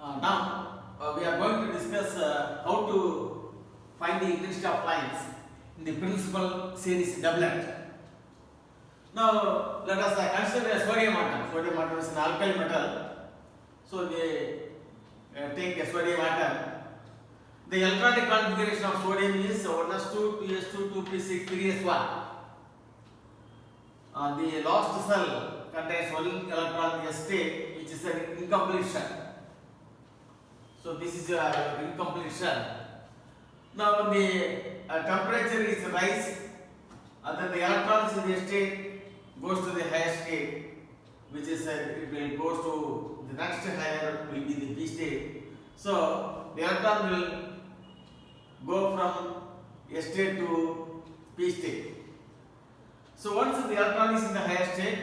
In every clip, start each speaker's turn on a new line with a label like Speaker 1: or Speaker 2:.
Speaker 1: Now we are going to discuss how to find the intensity of lines in the principal series doublet. Now let us consider a sodium atom. Sodium atom is an alkyl metal. So we take a sodium atom. The electronic configuration of sodium is 1s2, 2s2, 2p6, 3s1. The last cell contains one electron in a state which is an incomplete shell. So this is an incomplete shell. Now when the temperature is rise, then the electrons in the state goes to the higher state, which is it will goes to the next higher will be the p state. So the electron will go from S state to p state. So once the electron is in the higher state,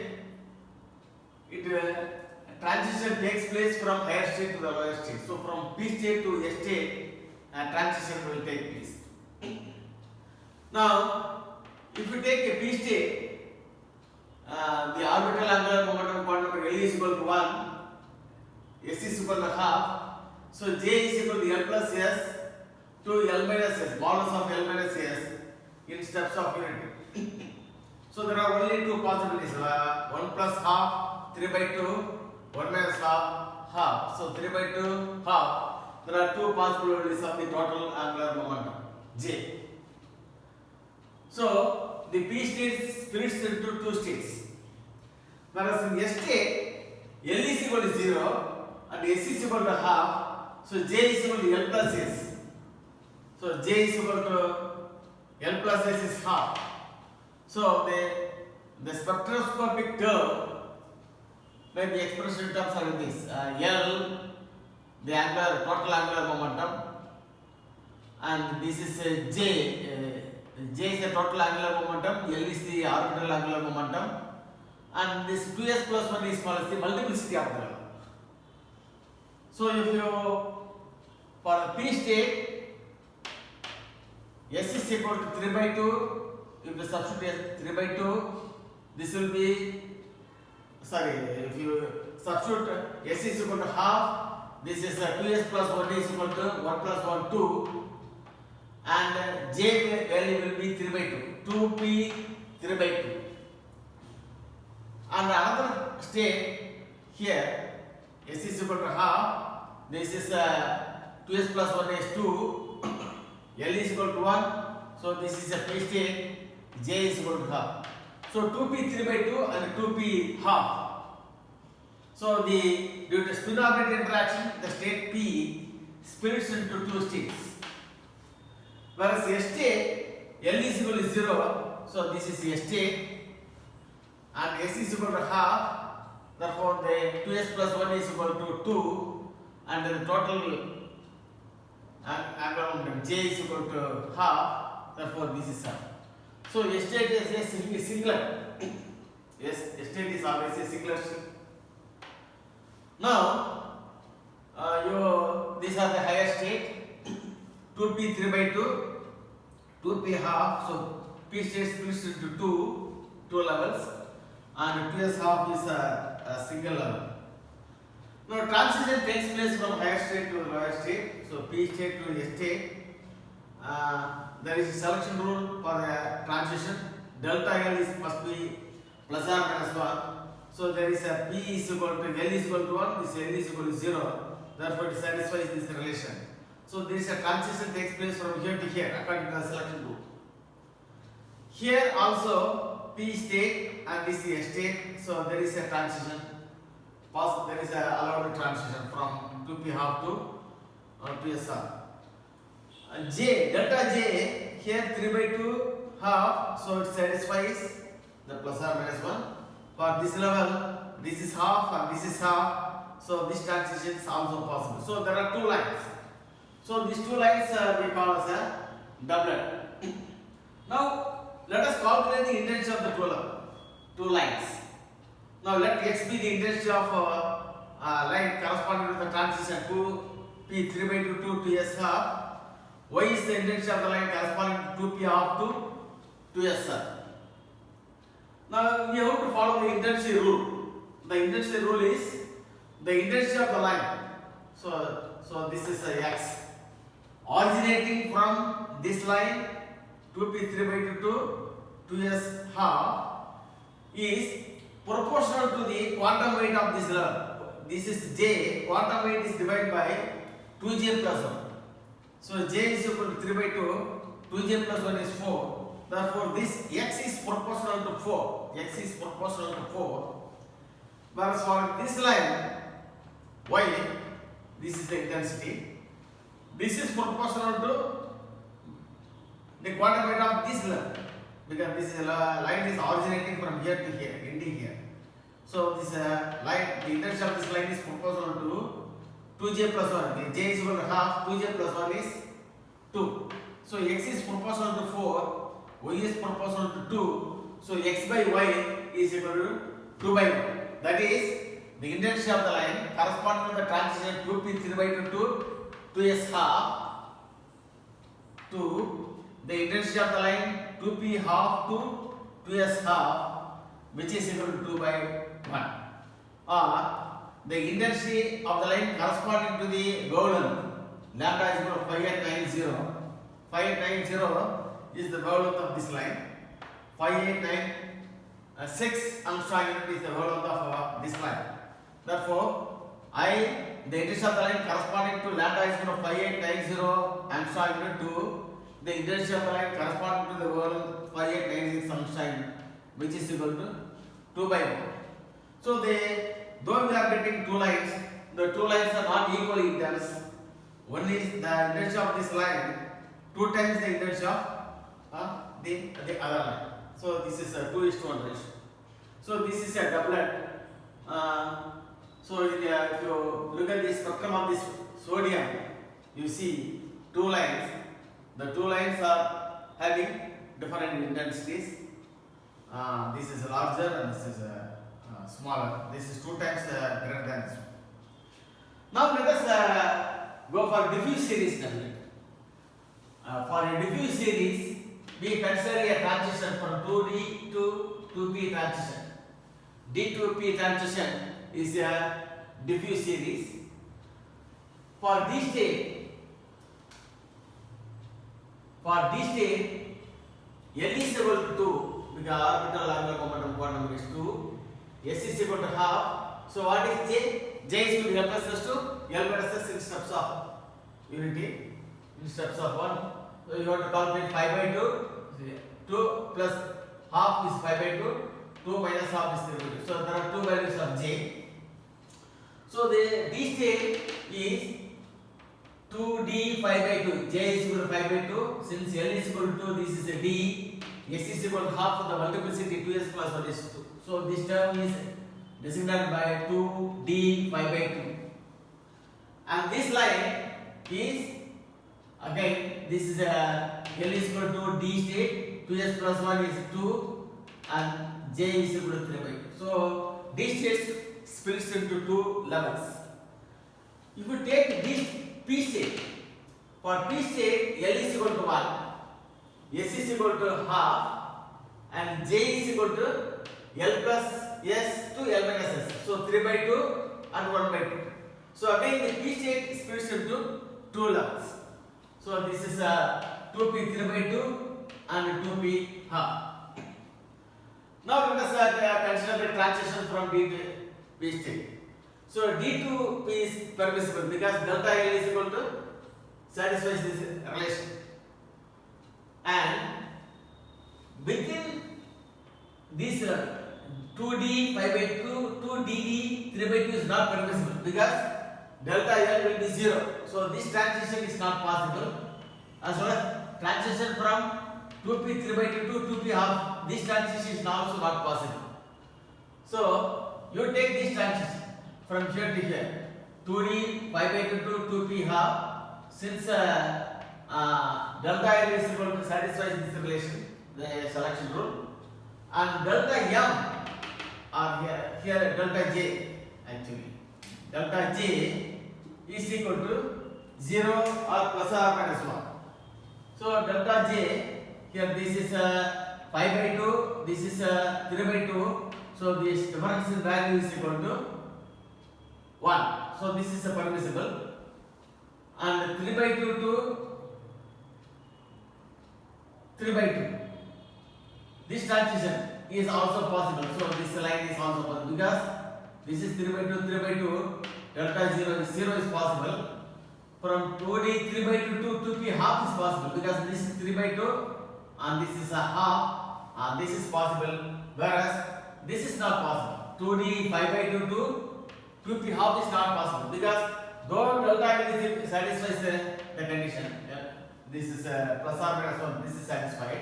Speaker 1: transition takes place from higher state to the lower state. So from p state to S state, transition will take place. Now, if you take a p state, the orbital angular momentum quantum number L is equal to 1, S is equal to half. So J is equal to L plus S to L minus S, modulus of L minus S in steps of unity. So there are only two possibilities, 1 plus half, 3 by 2, 1 minus half, half. So 3 by 2, half. There are two possibilities of the total angular momentum, J. So the P state splits into two states. Whereas in S state, L is equal to 0 and S is equal to half. So J is equal to L plus S. So J is equal to L plus S is half. So the spectroscopic term may be expressed in terms of this L, the total angular momentum, and this is J. J is the total angular momentum, L is the orbital angular momentum, and this 2s plus 1 is called as the multiplicity of the. So if you for P state, S is equal to 3 by 2. If you substitute 3 by 2, this will be, if you substitute S is equal to half, this is 2s plus 1 is equal to 1 plus 1, 2, and J value will be 3 by 2, 2p 3 by 2. And another state here, S is equal to half, this is 2s plus 1 is 2, L is equal to 1, so this is a P state. J is equal to half. So 2p 3 by 2 and 2p half. So due to spin orbit interaction, the state P splits into two states. Whereas S state, L is equal to 0, so this is S state, and S is equal to half. Therefore, the 2s plus 1 is equal to 2, and the total angular momentum J is equal to half. Therefore, this is half. So S state is a singlet. Yes, S state is always a singlet string. Now, these are the higher state. 2p 3 by 2, 2p half. So P state splits into two levels, and 2s half is a single level. Now transition takes place from higher state to lower state. So P state to S state. There is a selection rule for a transition. Delta L must be plus or minus 1. So there is a P is equal to L is equal to 1, this L is equal to 0. Therefore it satisfies this relation. So there is a transition takes place from here to here according to the selection rule. Here also P state and this is S state. So there is a transition. There is a allowed transition from 2p half to 2s half. J, delta J, here 3 by 2 half, so it satisfies the plus or minus 1. For this level, this is half and this is half, so this transition is also possible. So there are two lines. So these two lines we call as a doublet. Now let us calculate the intensity of the two lines. Now let X be the intensity of line corresponding to the transition 2p 3 by 2 to 2s half. Y is the intensity of the line corresponding to 2p half to 2s half. Now we have to follow the intensity rule. The intensity rule is the intensity of the line So this is a x. Originating from this line 2p 3 by 2 to 2s half is proportional to the quantum weight of this level. This is j, quantum weight is divided by 2j plus 1. So j is equal to 3 by 2, 2j plus 1 is 4. Therefore this x is proportional to 4. X is proportional to 4. Whereas for this line, y, this is the intensity. This is proportional to the quantum weight of this line, because this line is originating from here to here, ending here. So this line, the intensity of this line is proportional to 2j plus 1. The j is equal to half, 2j plus 1 is 2. So x is proportional to 4, y is proportional to 2. So x by y is equal to 2 by 1. That is the intensity of the line corresponding to the transition 2p 3 by 2 to 2s half to the intensity of the line 2p half to 2s half, which is equal to 2 by 1, or the intensity of the line corresponding to the bow length lambda is equal to 5890. 5890 is the bow length of this line. 5896 Armstrong unit is the bow length of this line. Therefore, the intensity of the line corresponding to lambda is equal to 5890 Armstrong unit to the intensity of the line corresponding to the bow length 5896 Armstrong unit, which is equal to 2 by 1. So though we are getting two lines, the two lines are not equally intense. One is the intensity of this line 2 times the intensity of the other line. So this is a 2:1 ratio. So this is a doublet. So if you look at the spectrum of this sodium, you see two lines. The two lines are having different intensities. This is larger and this is smaller. This is 2 times greater than this one. Now let us go for diffuse series doublet. For a diffuse series, we consider a transition from 2D to 2P transition. D to P transition is a diffuse series. For this state, L is equal to 2, because orbital angular momentum quantum is 2. S is equal to half. So what is J? J is equal to L plus S to L minus S in steps of unity, in steps of 1. So you have to calculate 5 by 2. 2 plus half is 5 by 2. 2 minus half is 3 by 2. So there are two values of J. So the D state is 2D 5 by 2. J is equal to 5 by 2. Since L is equal to 2, this is a D. S is equal to half of the multiplicity 2S plus 1 is 2. So this term is designated by 2D 5 by 2. And this line is, again, this is a L is equal to D state, 2S plus 1 is 2, and J is equal to 3 by 2. So D state splits into two levels. If you take this P state, for P state L is equal to 1, S is equal to half, and J is equal to L plus S to L minus S. So 3 by 2 and 1 by 2. So again the P state splits into two levels. So this is 2P 3 by 2 and 2P half. Now let us consider the transition from D to P state. So D to P is permissible because delta L is equal to satisfies this relation. And within this 2D 5 by 2, 2DD 3 by 2 is not permissible because delta L will be 0. So this transition is not possible. As well as transition from 2P 3 by 2 to 2P half, this transition is also not possible. So you take this transition from here to here, 2D 5 by 2 to 2P half. Since delta L is equal to satisfies this relation, the selection rule, and delta M or here delta J actually, delta J is equal to 0 or plus or minus 1. So delta J here, this is 5 by 2, this is 3 by 2. So this difference in value is equal to 1. so this is a permissible, and 3 by 2 to 3 by 2. This transition is also possible. So this line is also possible because this is 3 by 2, 3 by 2, delta 0 is possible. From 2D 3 by 2 to 2P half is possible because this is 3 by 2 and this is a half, and this is possible, whereas this is not possible. 2D 5 by 2 to 2P half is not possible because though delta satisfies the condition, this is plus or minus 1, this is satisfied.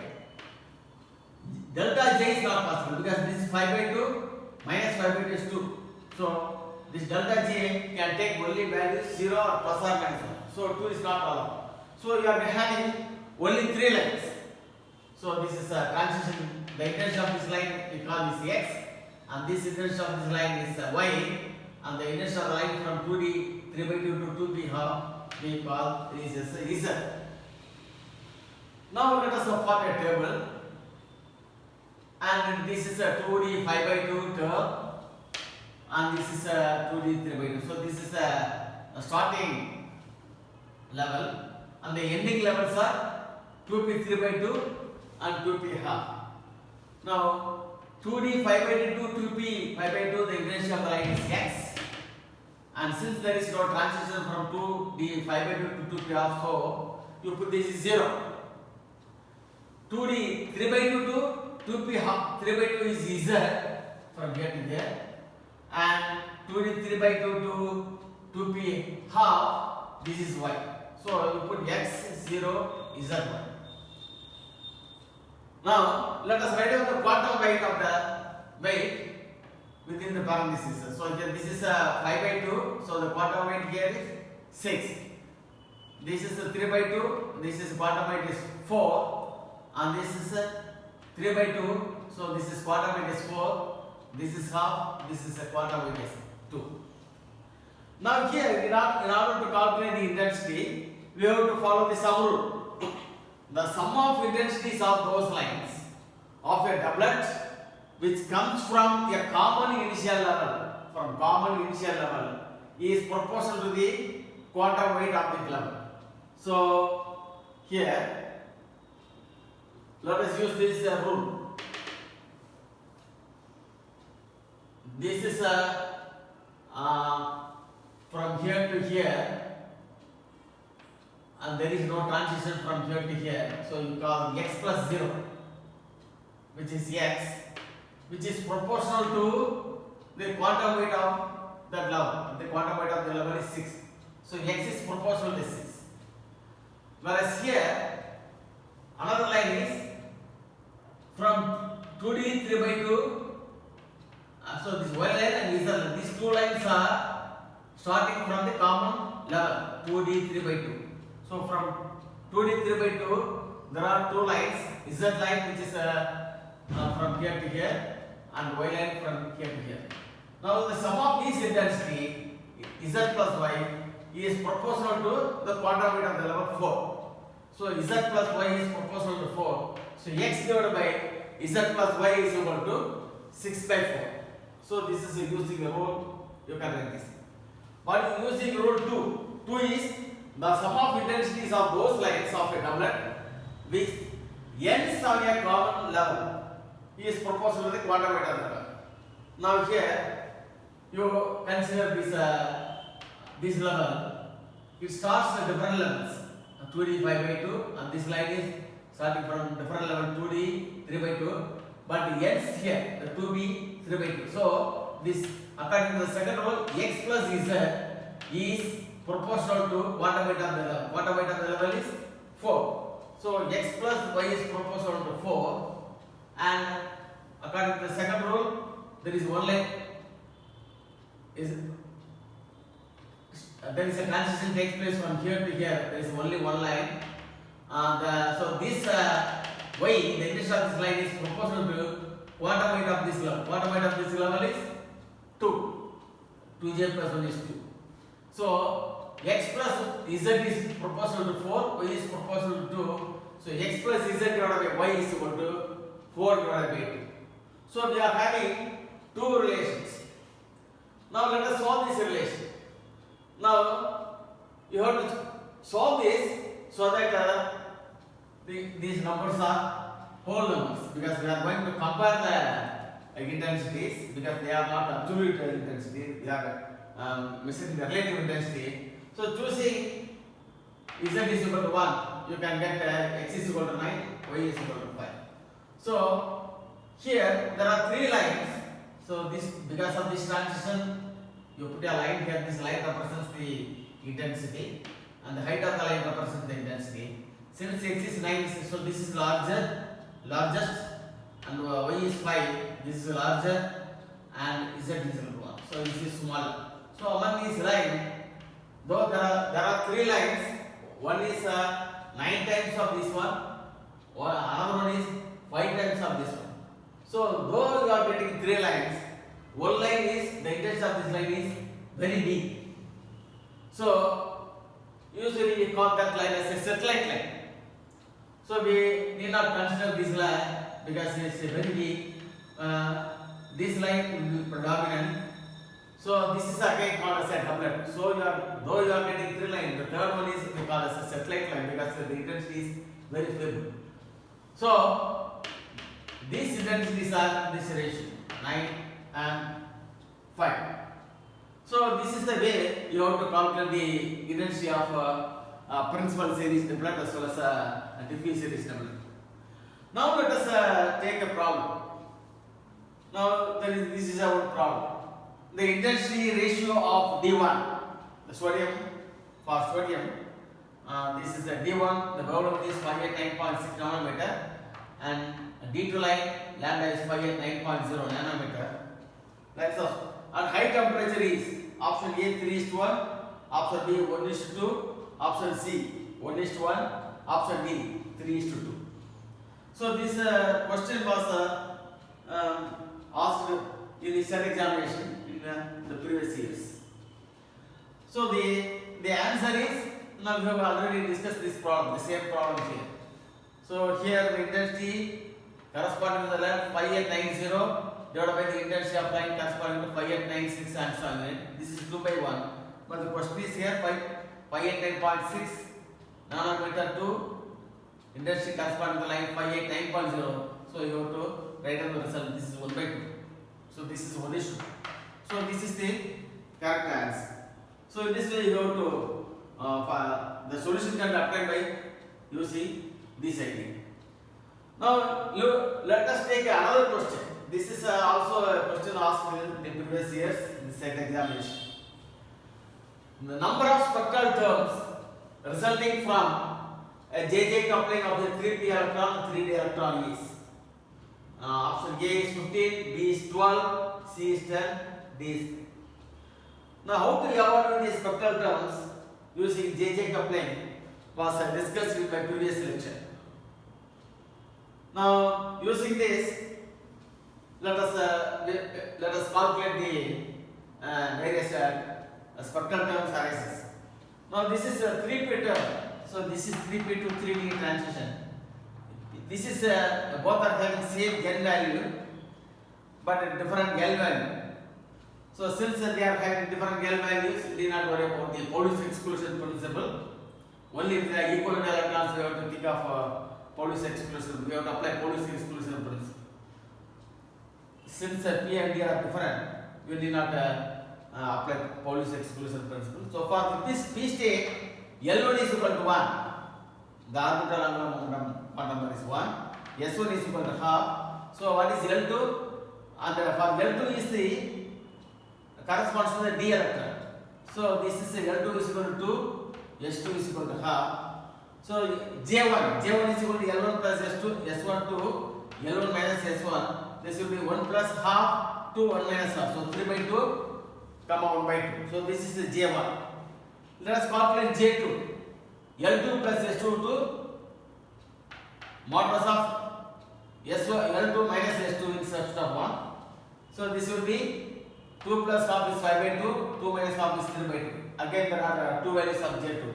Speaker 1: Delta J is not possible because this is 5 by 2 minus 5 by 2 is 2. So this delta J can take only values 0 or plus or minus 1. So 2 is not allowed. So you are having only 3 lines. So this is a transition. The intention of this line we call this x, and this intention of this line is y, and the intention of the line from 2D 3 by 2 to 2p half we call this is z. Now let us form a table, and this is a 2D 5 by 2 term, and this is a 2D 3 by 2. So this is a starting level, and the ending levels are 2p 3 by 2 and 2p half. Now 2D 5 by 2 to 2p 5 by 2, the intention of the line is x, and since there is no transition from 2D 5 by 2 to 2p half, so you put this is 0. 2D 3 by 2 to 2p half, 3 by 2 is z from here to here, and 2D 3 by 2 to 2p half, this is y. So you put x 0 z 1. Now let us write down the quantum weight of the weight within the parentheses. So here this is a 5 by 2. So the quantum weight here is 6. This is a 3 by 2. This is quantum weight is 4, and this is a 3 by 2. So this is quantum weight is 4. This is half. This is a quantum weight is 2. Now here in order to calculate the intensity, we have to follow the sum rule. The sum of intensities of those lines of a doublet which comes from a common initial level, is proportional to the quantum weight of the level. So here let us use this rule. This is from here to here, and there is no transition from here to here, so you call x plus 0, which is x, which is proportional to the quantum weight of that level. The quantum weight of the level is 6, so x is proportional to 6. Whereas here another line is from 2D 3 by 2, so this y line and these two lines are starting from the common level 2D 3 by 2. So from 2D 3 by 2, there are two lines, z line which is from here to here, and y line from here to here. Now the sum of these intensity z plus y is proportional to the quantum weight of the level 4. So z plus y is proportional to 4. So x divided by z plus y is equal to 6 by 4. So this is using the rule, you can write this. But using rule 2, 2 is the sum of intensities of those lines of a doublet which ends on a common level is proportional to the quantum weight of the level. Now here you consider this level. It starts at different levels, 2D 5 by 2, and this line is starting from different level 2D 3 by 2, but ends here the 2B 3 by 2. So this, according to the second rule, x plus z is proportional to quantum weight of the level. Quantum weight of the level is 4. So x plus y is proportional to 4, and according to the second rule, there is one line there is a transition takes place from here to here. There is only one line. So this y, the intention of this line is proportional to quantum weight of this level. Quantum weight of this level is 2. 2j plus 1 is 2. So x plus z is proportional to 4, y is proportional to 2. So x plus z divided by y is equal to 4 divided by 2. So we are having two relations. Now let us solve this relation. are whole numbers, because we are going to compare the intensities, because they are not absolute intensity, they are measuring the relative intensity. So choosing Z is equal to 1, you can get X is equal to 9, Y is equal to 5. So here there are 3 lines. So this, because of this transition, you put a line here. This line represents the intensity, and the height of the line represents the intensity. Since X is 9, so this is largest, and Y is 5, this is larger, and Z is equal to 1. So this is smaller. So among these lines, though there are 3 lines, one is 9 times of this one, or another one is 5 times of this one. So though you are getting 3 lines, one line is, the intensity of this line is very big. So usually we call that line as a satellite line. So we need not consider this line because it is very big. This line will be predominant. So this is again called as a doublet. So though you are getting 3 lines, the third one is we call as a satellite line because the intensity is very feeble. So these intensities are this ratio 9 and 5. So this is the way you have to calculate the intensity of principal series doublet as well as diffuse series doublet. Now let us take a problem. Now this is our problem. The intensity ratio of D1, the sodium, for sodium, this is the D1, the volume is 5 at 9.6 nanometer, and D2 line lambda is 5 at 9.0 nanometer. Like so, and high temperature is option A 3:1, option B 1:2, option C 1:1, option D 3:2. So this question was asked in the set examination in the previous years. So the answer is, now we have already discussed this problem, the same problem here. So here the intensity corresponding to the length 5 at 90 divided by the intensity of line corresponding to 5 at 96 and so on. This is 2 by 1. But the question is here 5 at 9.6 nanometer to intensity corresponding to the line 5 at 9.0. So you have to write down the result. This is 1 by 2. So this is 1:2. So this is the correct answer. So in this way you have to the solution can be applied by using this idea. Now let us take another question. This is also a question asked in the previous years in the set examination. The number of spectral terms resulting from a JJ coupling of the 3p electron and 3d electron is option A is 15, B is 12, C is 10, D is 3. Now how to evaluate these spectral terms using JJ coupling was discussed in my previous lecture. Now using this, let us calculate the various spectral terms arises. Now this is a 3p term. So this is 3p to 3d transition. This is both are having same N value but a different L value. So since they are having different L values, we need not worry about the Paulus exclusion principle. Only if they are equivalent electrons we have to think of Paulus exclusion. We have to apply Paulus exclusion principle. Since P and D are different, we need not apply Paulus exclusion principle. So for this P state, L1 is equal to 1. The orbital angular momentum number is 1. S1 is equal to half. So what is L2? And for L2 is the corresponds to the d electron. So this is L2 is equal to 2, S2 is equal to half. So J1 is equal to L1 plus S2, S1 to L1 minus S1. This will be 1 plus half to 1 minus half. So 3 by 2, comma 1 by 2. So this is the J1. Let us calculate J2. L2 plus S2 to modulus of S1, L2 minus S2 in subset of 1. So this will be 2 plus half is 5 by 2, 2 minus half is 3 by 2. Again there are two values of J2.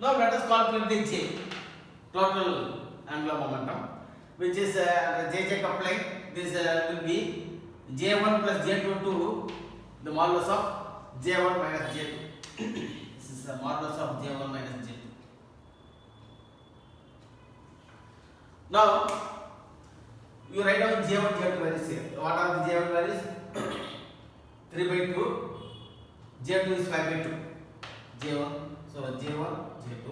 Speaker 1: Now let us calculate the J, total angular momentum, which is JJ coupling. This will be J1 plus J2 to the modulus of J1 minus J2. This is the modulus of J1 minus J2. Now you write down J1, J2 values here. What are the J1 values? 3 by 2. J2 is 5 by 2. J1. So J1, J2.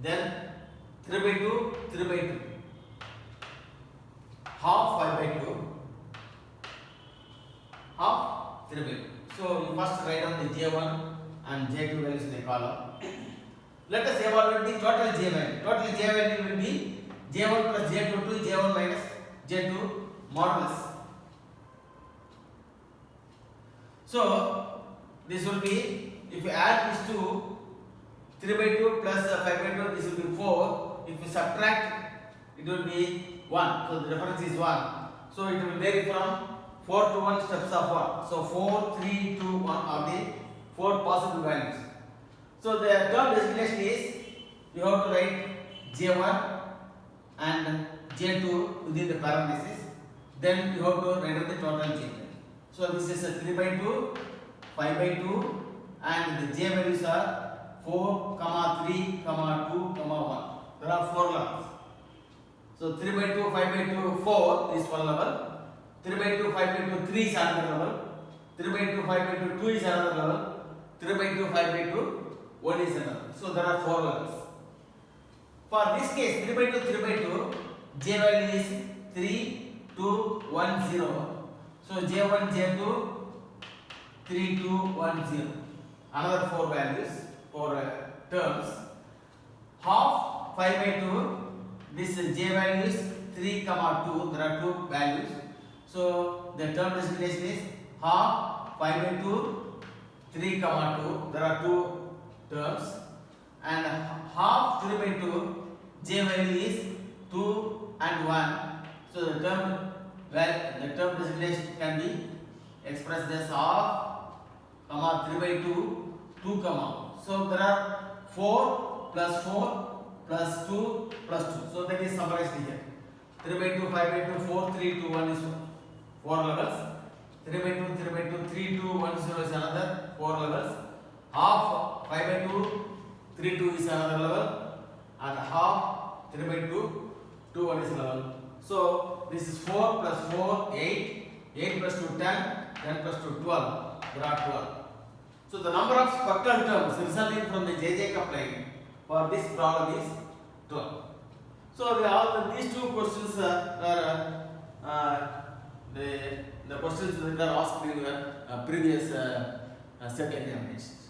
Speaker 1: Then 3 by 2, 3 by 2. Half 5 by 2. Half 3 by 2. So you first write down the J1 and J2 values in a column. Let us evaluate the total J value. Total J value will be J1 plus J2 to J1 minus J2 modulus. So this will be, if you add these two, 3 by 2 plus 5 by 2, this will be 4. If you subtract, it will be 1. So the difference is 1. So it will vary from 4 to 1 steps of 1. So 4, 3, 2, 1 are the 4 possible values. So the term designation is, you have to write J1 and J2 within the parenthesis. Then you have to write down the total J. So this is a 3 by 2, 5 by 2, and the J values are 4, 3, 2, 1. There are 4 levels. So 3 by 2, 5 by 2, 4 is one level. 3 by 2, 5 by 2, 3 is another level. 3 by 2, 5 by 2, 2 is another level. 3 by 2, 5 by 2, 1 is another. So there are 4 levels. For this case, 3 by 2, 3 by 2, J value is 3, 2, 1, 0. So J1, J2, 3, 2, 1, 0. Another 4 values, 4 terms. Half 5 by 2, this J value is 3, 2. There are 2 values. So the term designation is half 5 by 2, 3, 2. There are 2 terms. And half 3 by 2, J value is 2 and 1. So the term designation can be expressed as half, 3 by 2, 2, So there are 4 plus 4 plus 2 plus 2. So that is summarized here. 3 by 2, 5 by 2, 4, 3, 2, 1 is 4 levels. 3 by 2, 3 by 2, 3, 2, 1, 0 is another 4 levels. Half 5 by 2, 3, 2 is another level. And half 3 by 2, 2, 1 is level. So this is 4 plus 4, 8. 8 plus 2, 10. 10 plus 2, 12. There are 12. So the number of spectral terms resulting from the JJ coupling for this problem is 12. So these two questions are the questions that are asked in the previous set examinations.